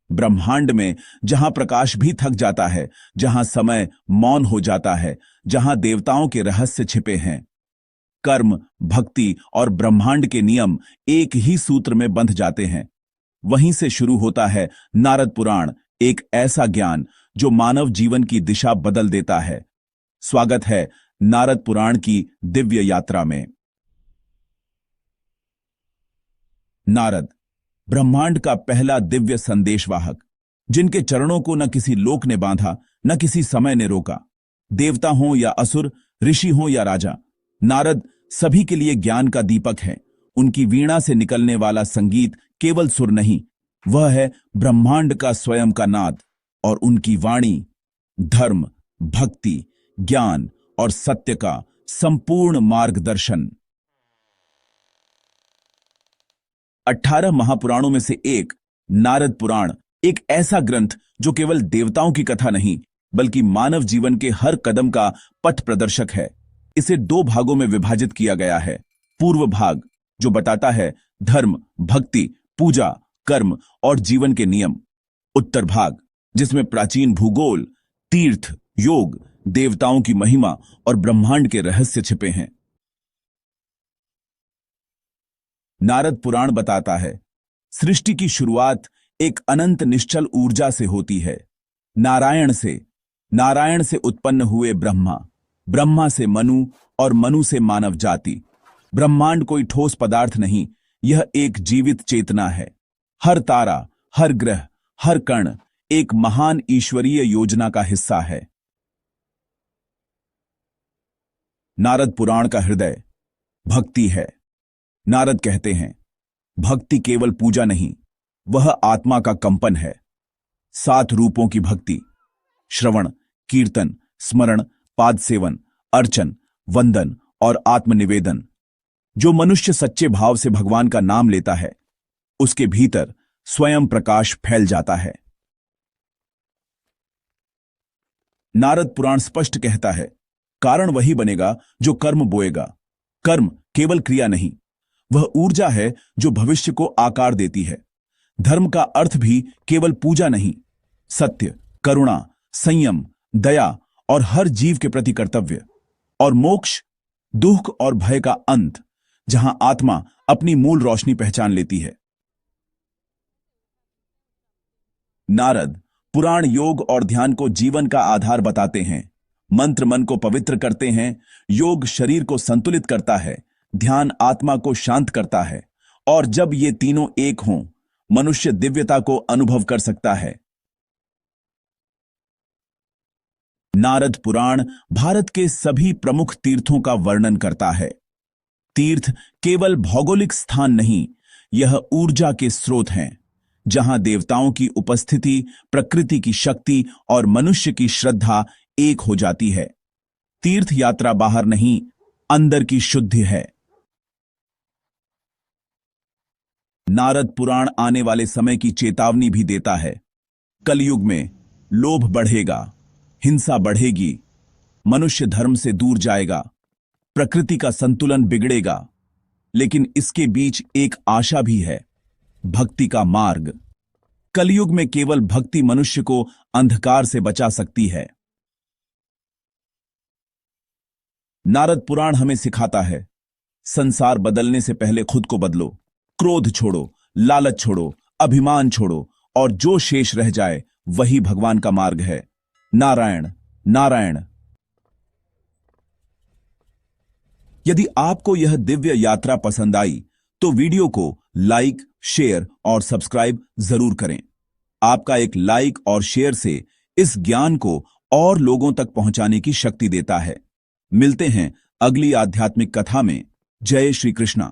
ब्रह्मांड में जहां प्रकाश भी थक जाता है, जहां समय मौन हो जाता है, जहां देवताओं के रहस्य छिपे हैं, कर्म, भक्ति और ब्रह्मांड के नियम एक ही सूत्र में बंध जाते हैं। वहीं से शुरू होता है नारद पुराण, एक ऐसा ज्ञान जो मानव जीवन की दिशा बदल देता है। स्वागत है नारद पुराण की दिव्य यात्रा में। नारद, ब्रह्मांड का पहला दिव्य संदेशवाहक, जिनके चरणों को न किसी लोक ने बांधा, न किसी समय ने रोका। देवता हों या असुर, ऋषि हों या राजा, नारद सभी के लिए ज्ञान का दीपक है। उनकी वीणा से निकलने वाला संगीत केवल सुर नहीं, वह है ब्रह्मांड का स्वयं का नाद। और उनकी वाणी धर्म, भक्ति, ज्ञान और सत्य का संपूर्ण मार्गदर्शन। 18 महापुराणों में से एक नारद पुराण एक ऐसा ग्रंथ जो केवल देवताओं की कथा नहीं, बल्कि मानव जीवन के हर कदम का पथ प्रदर्शक है। इसे 2 भागों में विभाजित किया गया है। पूर्व भाग जो बताता है धर्म, भक्ति, पूजा, कर्म और जीवन के नियम। उत्तर भाग जिसमें प्राचीन भूगोल, तीर्थ, योग, देवताओं की महिमा और ब्रह्मांड के रहस्य छिपे हैं। नारद पुराण बताता है, सृष्टि की शुरुआत एक अनंत निश्चल ऊर्जा से होती है। नारायण से उत्पन्न हुए ब्रह्मा, ब्रह्मा से मनु और मनु से मानव जाति। ब्रह्मांड कोई ठोस पदार्थ नहीं, यह एक जीवित चेतना है। हर तारा, हर ग्रह, हर कण एक महान ईश्वरीय योजना का हिस्सा है। नारद पुराण का हृदय भक्ति है। नारद कहते हैं, भक्ति केवल पूजा नहीं, वह आत्मा का कंपन है। 7 रूपों की भक्ति: श्रवण, कीर्तन, स्मरण, पाद सेवन, अर्चन, वंदन और आत्मनिवेदन। जो मनुष्य सच्चे भाव से भगवान का नाम लेता है, उसके भीतर स्वयं प्रकाश फैल जाता है। नारद पुराण स्पष्ट कहता है, कारण वही बनेगा जो कर्म बोएगा। कर्म केवल क्रिया नहीं, वह ऊर्जा है जो भविष्य को आकार देती है। धर्म का अर्थ भी केवल पूजा नहीं, सत्य, करुणा, संयम, दया और हर जीव के प्रति कर्तव्य। और मोक्ष, दुख और भय का अंत, जहां आत्मा अपनी मूल रोशनी पहचान लेती है। नारद पुराण योग और ध्यान को जीवन का आधार बताते हैं। मंत्र मन को पवित्र करते हैं, योग शरीर को संतुलित करता है, ध्यान आत्मा को शांत करता है। और जब ये तीनों एक हों, मनुष्य दिव्यता को अनुभव कर सकता है। नारद पुराण भारत के सभी प्रमुख तीर्थों का वर्णन करता है। तीर्थ केवल भौगोलिक स्थान नहीं, यह ऊर्जा के स्रोत हैं, जहां देवताओं की उपस्थिति, प्रकृति की शक्ति और मनुष्य की श्रद्धा एक हो जाती है। तीर्थ यात्रा बाहर नहीं, अंदर की शुद्धि है। नारद पुराण आने वाले समय की चेतावनी भी देता है। कलयुग में लोभ बढ़ेगा, हिंसा बढ़ेगी, मनुष्य धर्म से दूर जाएगा, प्रकृति का संतुलन बिगड़ेगा। लेकिन इसके बीच एक आशा भी है, भक्ति का मार्ग। कलयुग में केवल भक्ति मनुष्य को अंधकार से बचा सकती है। नारद पुराण हमें सिखाता है, संसार बदलने से पहले खुद को बदलो। क्रोध छोड़ो, लालच छोड़ो, अभिमान छोड़ो, और जो शेष रह जाए वही भगवान का मार्ग है। नारायण नारायण। यदि आपको यह दिव्य यात्रा पसंद आई तो वीडियो को लाइक, शेयर और सब्सक्राइब जरूर करें। आपका एक लाइक और शेयर से इस ज्ञान को और लोगों तक पहुंचाने की शक्ति देता है। मिलते हैं अगली आध्यात्मिक कथा में। जय श्री कृष्णा।